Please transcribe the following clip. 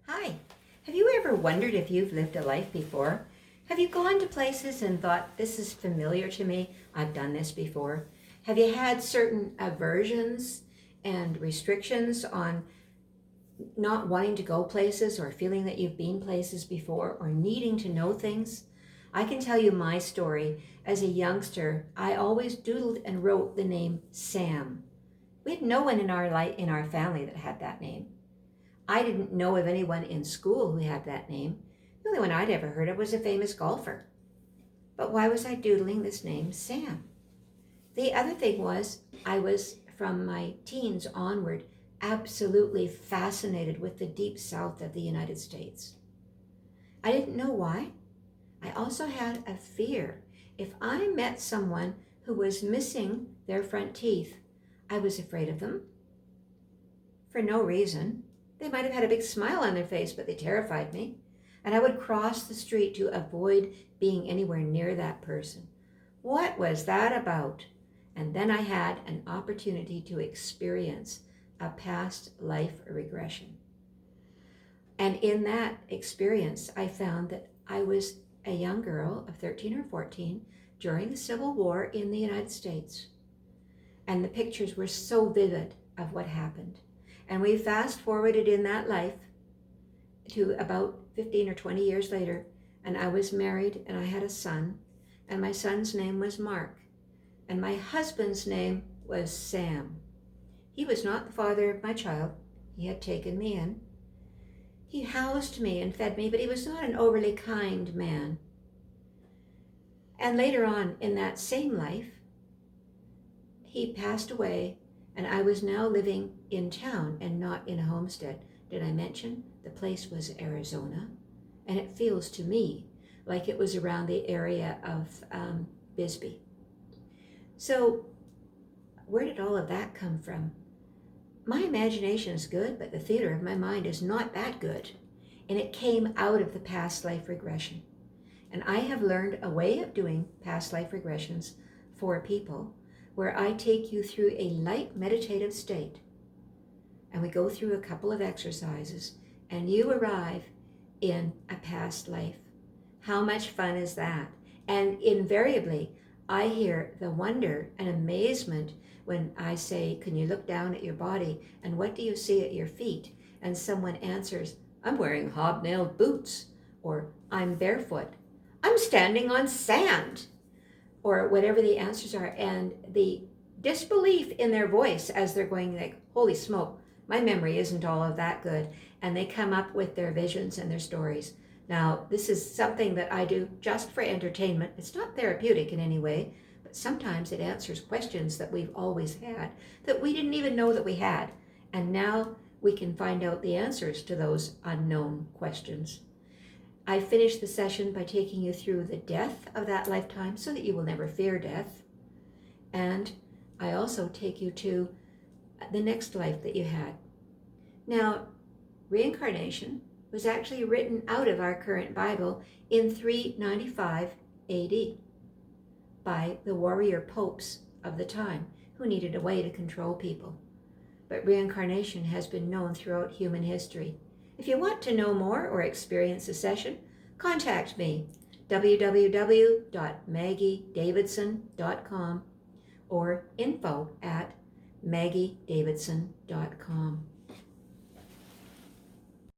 Hi. Have you ever wondered if you've lived a life before? Have you gone to places and thought, this is familiar to me, I've done this before? Have you had certain aversions and restrictions on not wanting to go places or feeling that you've been places before or needing to know things? I can tell you my story. As a youngster, I always doodled and wrote the name Sam. We had no one in our family that had that name. I didn't know of anyone in school who had that name. The only one I'd ever heard of was a famous golfer. But why was I doodling this name, Sam? The other thing was, I was, from my teens onward, absolutely fascinated with the deep south of the United States. I didn't know why. I also had a fear. If I met someone who was missing their front teeth, I was afraid of them for no reason. They might have had a big smile on their face, but they terrified me. And I would cross the street to avoid being anywhere near that person. What was that about? And then I had an opportunity to experience a past life regression. And in that experience, I found that I was a young girl of 13 or 14 during the Civil War in the United States. And the pictures were so vivid of what happened. And we fast forwarded in that life to about 15 or 20 years later, and I was married and I had a son, and my son's name was Mark, and my husband's name was Sam. He was not the father of my child. He had taken me in. He housed me and fed me, but he was not an overly kind man. And later on in that same life, he passed away, and I was now living in town and not in a homestead. Did I mention the place was Arizona? And it feels to me like it was around the area of Bisbee. So where did all of that come from? My imagination is good, but the theater of my mind is not that good. And it came out of the past life regression. And I have learned a way of doing past life regressions for people where I take you through a light meditative state. And we go through a couple of exercises and you arrive in a past life. How much fun is that? And invariably, I hear the wonder and amazement when I say, can you look down at your body and what do you see at your feet? And someone answers, I'm wearing hobnailed boots, or I'm barefoot, I'm standing on sand, or whatever the answers are. And the disbelief in their voice as they're going like, holy smoke, my memory isn't all of that good. And they come up with their visions and their stories. Now, this is something that I do just for entertainment. It's not therapeutic in any way, but sometimes it answers questions that we've always had that we didn't even know that we had. And now we can find out the answers to those unknown questions. I finish the session by taking you through the death of that lifetime so that you will never fear death. And I also take you to the next life that you had. Now, reincarnation was actually written out of our current Bible in 395 AD by the warrior popes of the time who needed a way to control people. But reincarnation has been known throughout human history. If you want to know more or experience a session, contact me, www.maggiedavidson.com or info@maggiedavidson.com.